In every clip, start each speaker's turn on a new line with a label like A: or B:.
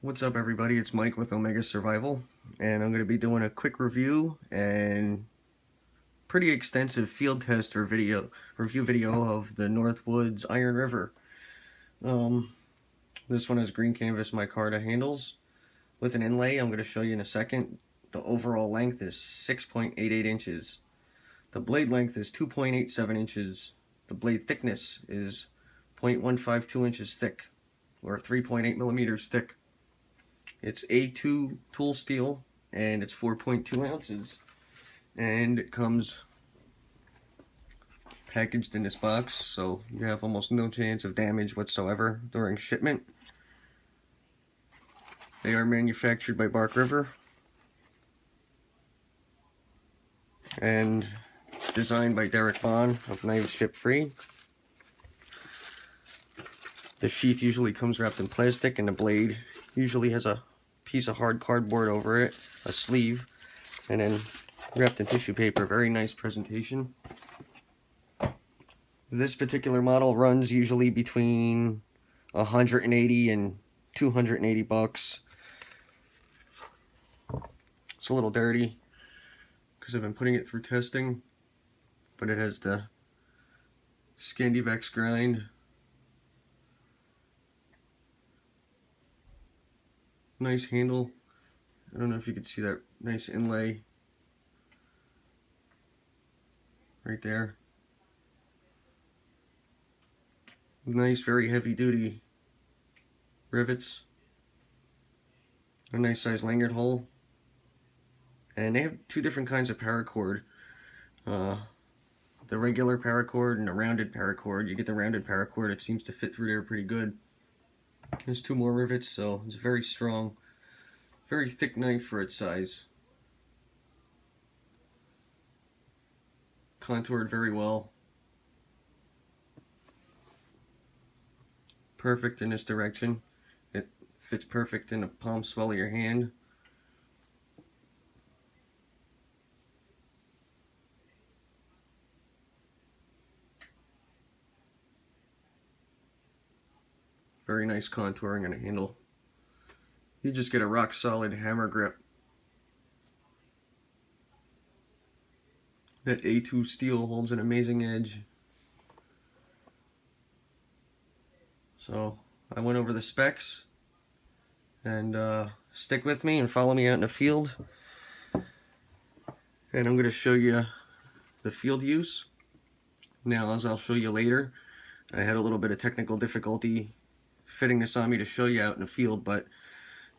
A: What's up everybody, it's Mike with Omega Survival, and I'm going to be doing a quick review and pretty extensive field test or review video of the Northwoods Iron River. This one has green canvas micarta handles with an inlay. I'm going to show you in a second. The overall length is 6.88 inches. The blade length is 2.87 inches. The blade thickness is 0.152 inches thick, or 3.8 millimeters thick. It's A2 tool steel, and it's 4.2 ounces. And it comes packaged in this box, so you have almost no chance of damage whatsoever during shipment. They are manufactured by Bark River and designed by Derek Bond of Knives Ship Free. The sheath usually comes wrapped in plastic, and the blade usually has a piece of hard cardboard over it, a sleeve, and then wrapped in tissue paper. Very nice presentation. This particular model runs usually between 180 and 280 bucks. It's a little dirty because I've been putting it through testing, but it has the Scandivex grind. Nice handle. I don't know if you can see that nice inlay right there. Nice, very heavy duty rivets. A nice size lanyard hole. And they have two different kinds of paracord. The regular paracord and a rounded paracord. You get the rounded paracord, it seems to fit through there pretty good. There's two more rivets, so it's very strong. Very thick knife for its size. Contoured very well. Perfect in this direction. It fits perfect in the palm swell of your hand. Very nice contouring on a handle. You just get a rock solid hammer grip. That A2 steel holds an amazing edge. So I went over the specs, and stick with me and follow me out in the field. And I'm going to show you the field use. Now, as I'll show you later, I had a little bit of technical difficulty fitting this on me to show you out in the field, but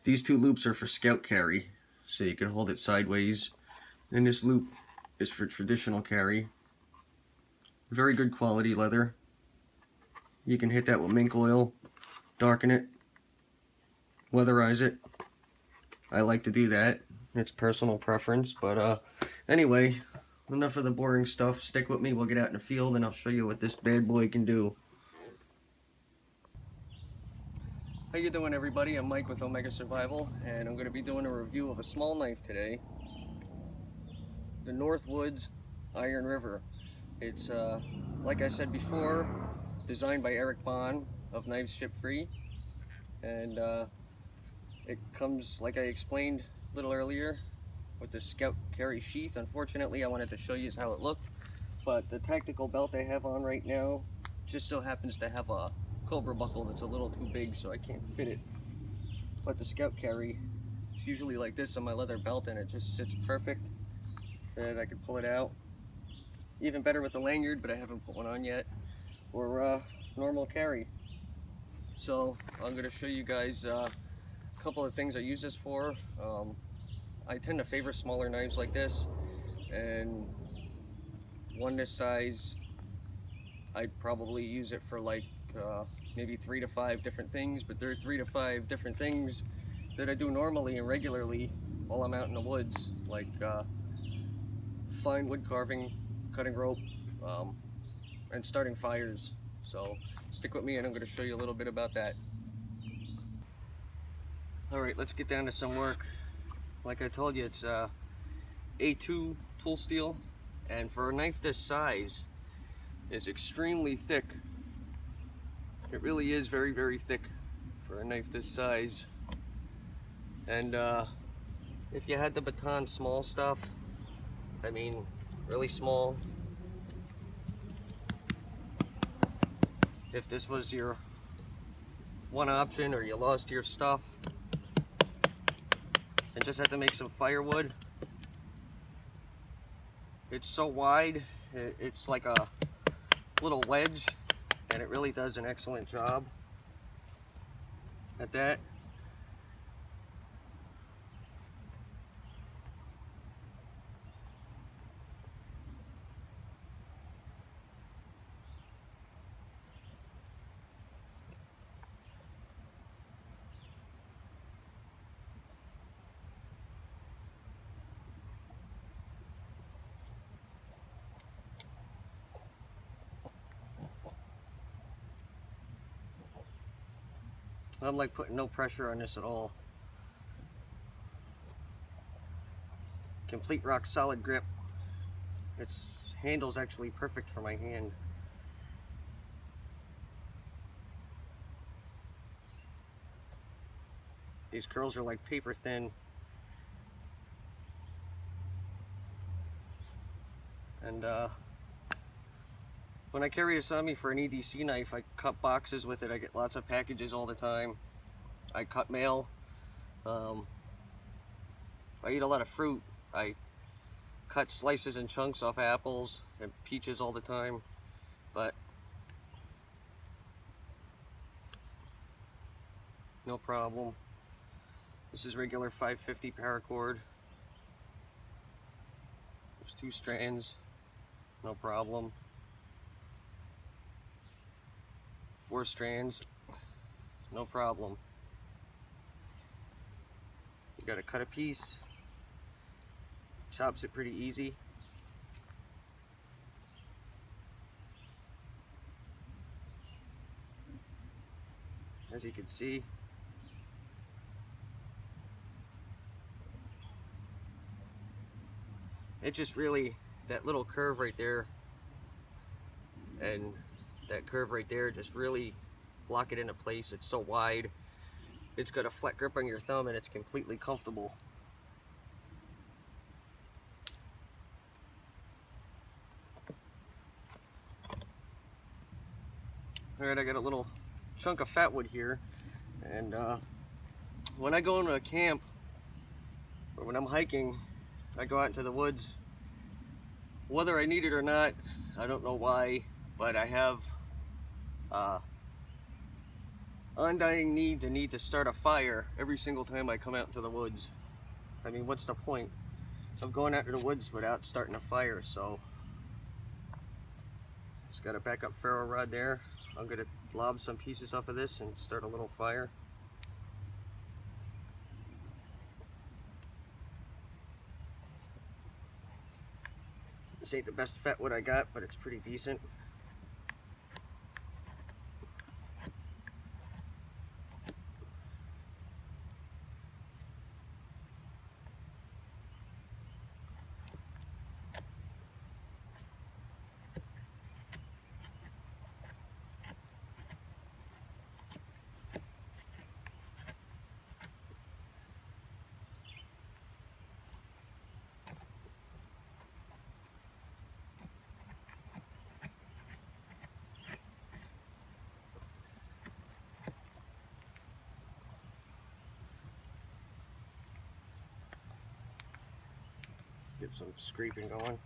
A: these two loops are for scout carry, so you can hold it sideways, and this loop is for traditional carry. Very good quality leather. You can hit that with mink oil, darken it, weatherize it. I like to do that. It's personal preference, but anyway, enough of the boring stuff. Stick with me, we'll get out in the field and I'll show you what this bad boy can do. How you doing everybody? I'm Mike with Omega Survival, and I'm going to be doing a review of a small knife today. The Northwoods Iron River. It's, like I said before, designed by Derek Bond of Knives Ship Free. And it comes, like I explained a little earlier, with the Scout Carry sheath. Unfortunately, I wanted to show you how it looked, but the tactical belt I have on right now just so happens to have a Cobra buckle that's a little too big, so I can't fit it. But the Scout Carry is usually like this on my leather belt, and it just sits perfect, and I can pull it out. Even better with a lanyard, but I haven't put one on yet, or normal carry. So I'm going to show you guys a couple of things I use this for. I tend to favor smaller knives like this, and one this size, I'd probably use it for like maybe 3 to 5 different things, but there are 3 to 5 different things that I do normally and regularly while I'm out in the woods, like fine wood carving, cutting rope, and starting fires. So stick with me and I'm going to show you a little bit about that. Alright, let's get down to some work. Like I told you, it's A2 tool steel, and for a knife this size, it's extremely thick. It really is very, very thick for a knife this size. And if you had the baton small stuff, I mean really small, if this was your one option or you lost your stuff and just had to make some firewood, it's so wide, it's like a little wedge, and it really does an excellent job at that. I'm like putting no pressure on this at all. Complete rock solid grip. Its handle's actually perfect for my hand. These curls are like paper thin. And when I carry this on me for an EDC knife, I cut boxes with it. I get lots of packages all the time. I cut mail. I eat a lot of fruit. I cut slices and chunks off apples and peaches all the time. But no problem. This is regular 550 paracord. There's 2 strands, no problem. 4 strands, no problem. You gotta cut a piece, chops it pretty easy. As you can see, it just really, that little curve right there and that curve right there just really lock it into place. It's so wide. It's got a flat grip on your thumb and it's completely comfortable. Alright, I got a little chunk of fat wood here, and when I go into a camp or when I'm hiking, I go out into the woods, whether I need it or not, I don't know why, but I have undying need to start a fire every single time I come out into the woods. I mean, what's the point of going out into the woods without starting a fire? So just got a backup ferro rod there. I'm gonna lob some pieces off of this and start a little fire. This ain't the best fat wood I got, but it's pretty decent. Get some scraping going.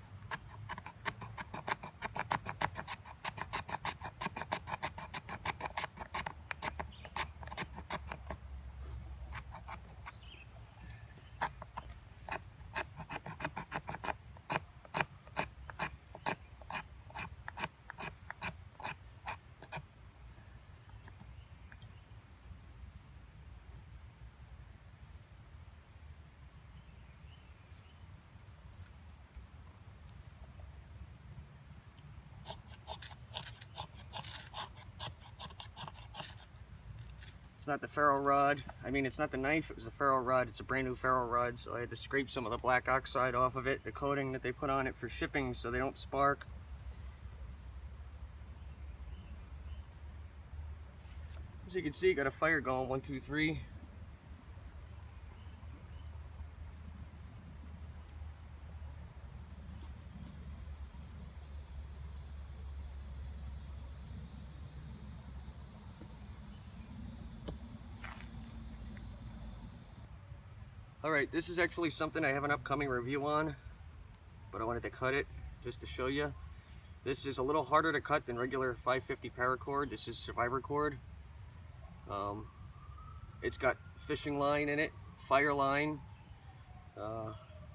A: Not the ferro rod. I mean, it's not the knife, it was the ferro rod. It's a brand new ferro rod, so I had to scrape some of the black oxide off of it, the coating that they put on it for shipping so they don't spark. As you can see, got a fire going, 1, 2, 3. Alright, this is actually something I have an upcoming review on, but I wanted to cut it just to show you. This is a little harder to cut than regular 550 paracord. This is survivor cord. It's got fishing line in it, fire line.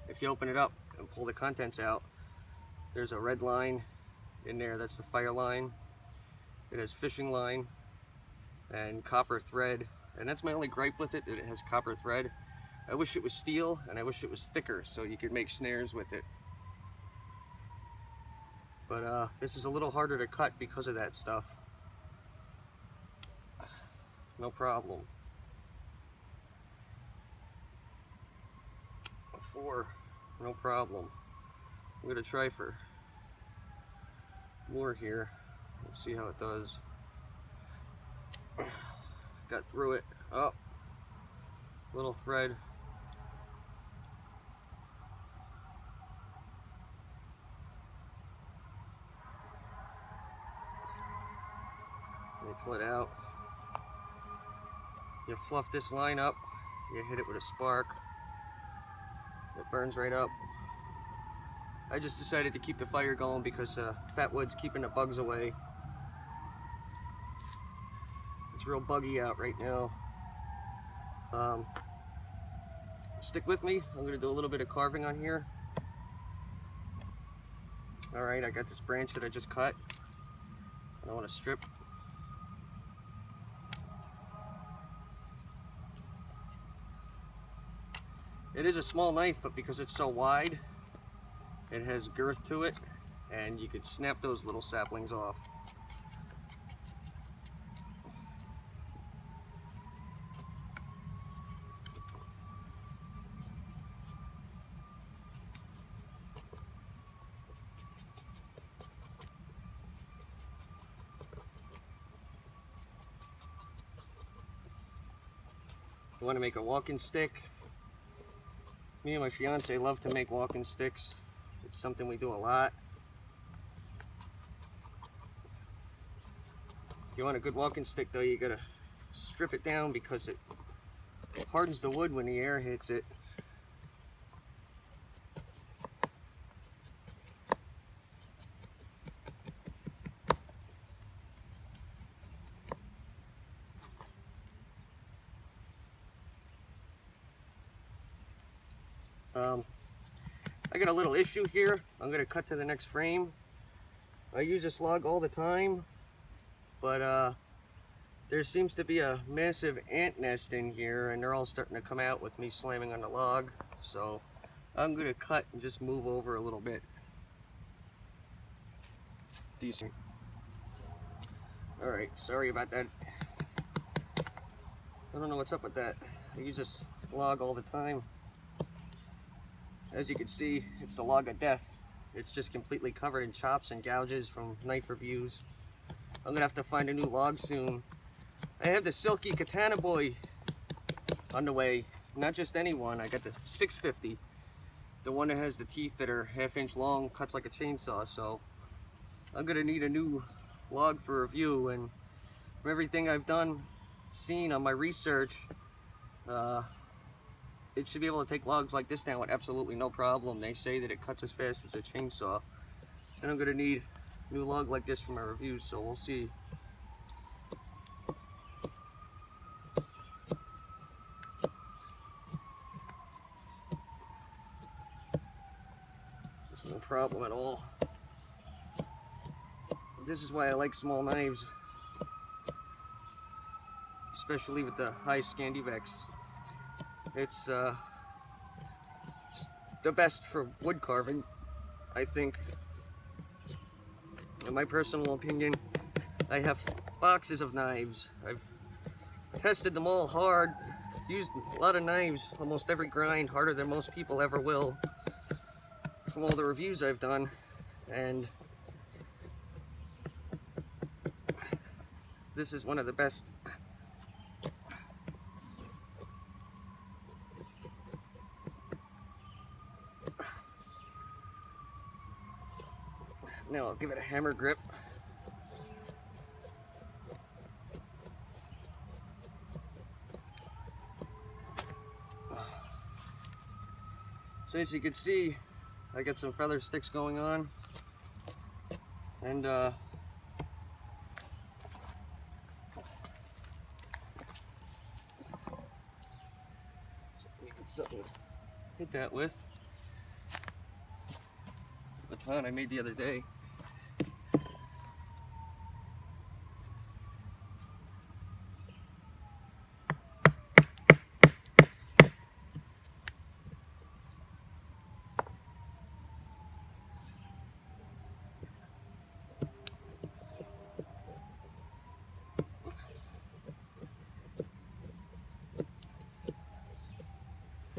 A: If you open it up and pull the contents out, there's a red line in there, that's the fire line. It has fishing line and copper thread, and that's my only gripe with it, that it has copper thread. I wish it was steel, and I wish it was thicker so you could make snares with it. But this is a little harder to cut because of that stuff. No problem. 4, no problem. I'm gonna try for more here. Let's see how it does. Got through it. Oh, little thread. Let me pull it out. You fluff this line up, you hit it with a spark, it burns right up. I just decided to keep the fire going because fat wood's keeping the bugs away. It's real buggy out right now. Stick with me, I'm going to do a little bit of carving on here. Alright, I got this branch that I just cut. I want to strip. It is a small knife, but because it's so wide, it has girth to it, and you could snap those little saplings off. You want to make a walking stick? Me and my fiance love to make walking sticks. It's something we do a lot. If you want a good walking stick though, you gotta strip it down because it hardens the wood when the air hits it. I got a little issue here. I'm going to cut to the next frame. I use this log all the time, but there seems to be a massive ant nest in here, and they're all starting to come out with me slamming on the log. So I'm going to cut and just move over a little bit. Decent. Alright, sorry about that. I don't know what's up with that. I use this log all the time. As you can see, it's the log of death. It's just completely covered in chops and gouges from knife reviews. I'm gonna have to find a new log soon. I have the Silky Katana Boy on the way. Not just any one, I got the 650. The one that has the teeth that are 1/2 inch long, cuts like a chainsaw, so I'm gonna need a new log for review. And from everything I've seen on my research, it should be able to take logs like this down with absolutely no problem. They say that it cuts as fast as a chainsaw. And I'm going to need a new log like this for my reviews, so we'll see. There's no problem at all. This is why I like small knives, especially with the high Scandivex. It's the best for wood carving, I think. In my personal opinion, I have boxes of knives. I've tested them all hard, used a lot of knives, almost every grind, harder than most people ever will, from all the reviews I've done, and this is one of the best. Now I'll give it a hammer grip. So as you can see, I got some feather sticks going on, and something to hit that with. The baton I made the other day.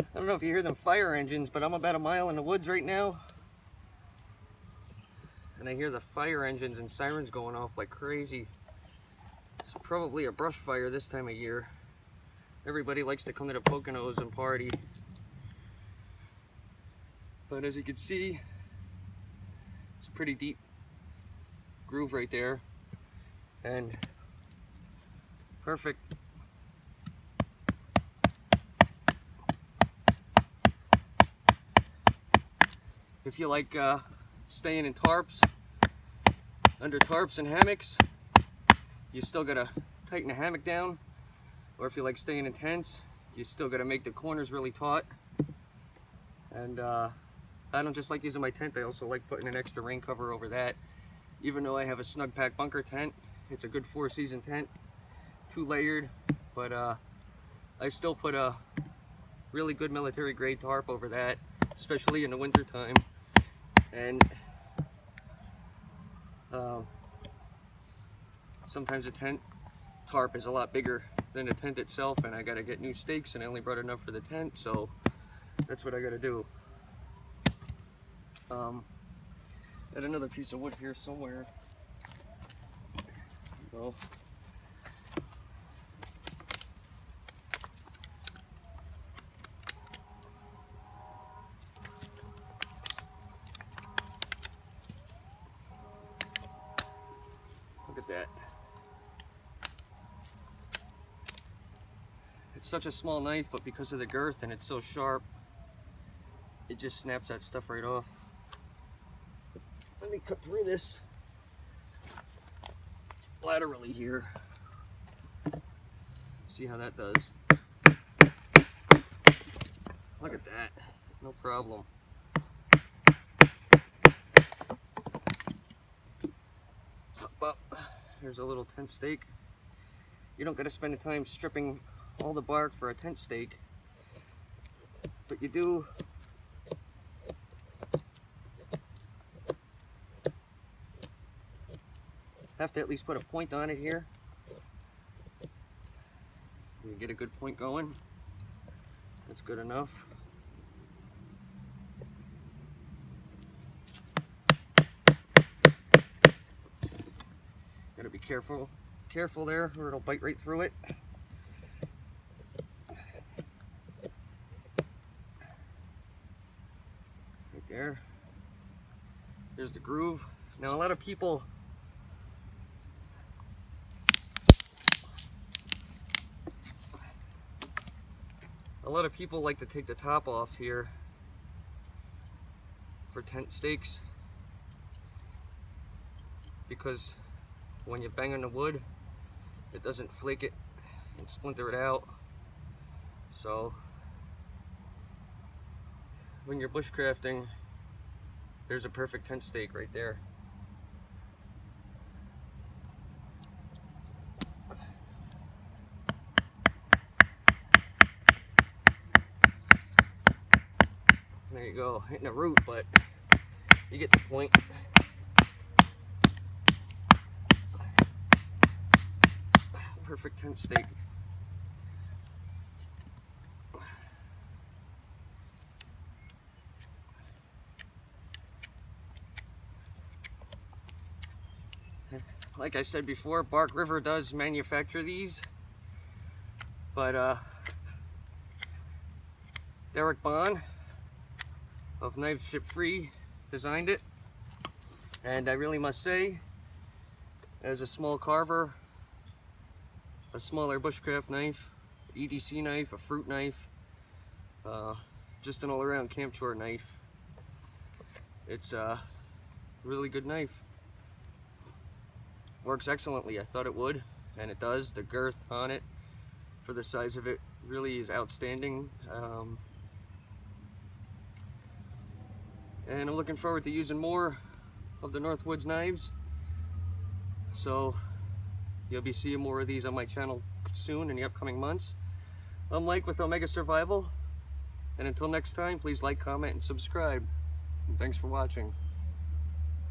A: I don't know if you hear them fire engines, but I'm about a mile in the woods right now, and I hear the fire engines and sirens going off like crazy. It's probably a brush fire this time of year. Everybody likes to come to the Poconos and party. But as you can see, it's a pretty deep groove right there, and perfect. If you like staying in tarps, under tarps and hammocks, you still gotta tighten the hammock down. Or if you like staying in tents, you still gotta make the corners really taut. And I don't just like using my tent, I also like putting an extra rain cover over that. Even though I have a snug pack bunker tent, it's a good 4-season tent, 2-layered, but I still put a really good military grade tarp over that, especially in the winter time. And sometimes a tent tarp is a lot bigger than the tent itself, and I gotta get new stakes, and I only brought enough for the tent, so that's what I gotta do. Got another piece of wood here somewhere. Well, look at that. It's such a small knife, but because of the girth and it's so sharp, it just snaps that stuff right off. Let me cut through this laterally here. See how that does. Look at that. No problem. Up, up. Here's a little tent stake. You don't got to spend the time stripping all the bark for a tent stake, but you do have to at least put a point on it here. You get a good point going. That's good enough. Gotta be careful there, or it'll bite right through it. Right there. There's the groove. Now a lot of people like to take the top off here for tent stakes, because when you bang on the wood, it doesn't flake it and splinter it out. So when you're bushcrafting, there's a perfect tent stake right there. There you go, hitting a root, but you get the point. Perfect tent stake. Like I said before, Bark River does manufacture these, but Derek Bond of Knives Ship Free designed it, and I really must say, as a small carver, a smaller bushcraft knife, EDC knife, a fruit knife, just an all-around camp chore knife. It's a really good knife. Works excellently. I thought it would, and it does. The girth on it for the size of it really is outstanding. And I'm looking forward to using more of the Northwoods knives. So you'll be seeing more of these on my channel soon in the upcoming months. I'm Mike with Omega Survival, and until next time, please like, comment, and subscribe. And thanks for watching.